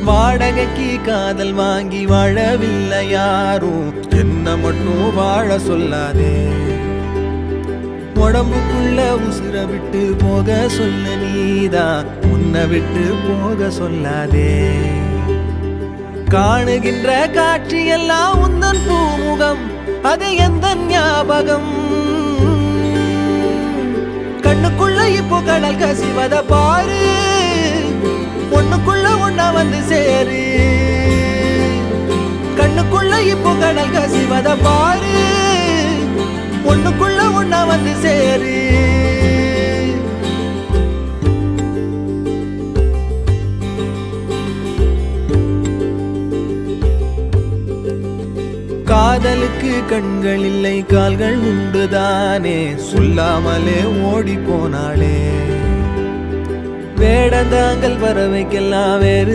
வாடகைக்கு காதல் வாங்கி வாழவில்லை யாரும், என்ன மட்டும் வாழ சொல்லாதே. உடம்புக்குள்ள உசுர விட்டு போக சொல்ல நீதான், உன்னை விட்டு போக சொல்லாதே. காணுகின்ற காட்சியெல்லாம் உந்தன் பூமுகம், அது எந்த ஞாபகம். கண்ணுக்குள்ள இப்போ கடல் கசிவத பாரு, ஒண்ணுக்குள்ள ஒன்னா வந்து சேரு. கண்ணுக்குள்ள இப்போ கடல் கசிவத பாரு, ஒண்ணுக்குள்ள ஒன்னா வந்து சேரு. காதலுக்கு கண்கள் இல்லை கால்கள் உண்டுதானே, சொல்லாமலே ஓடி போனாளே. வேடந்தாங்கள் பறவைக்கெல்லாம் வேறு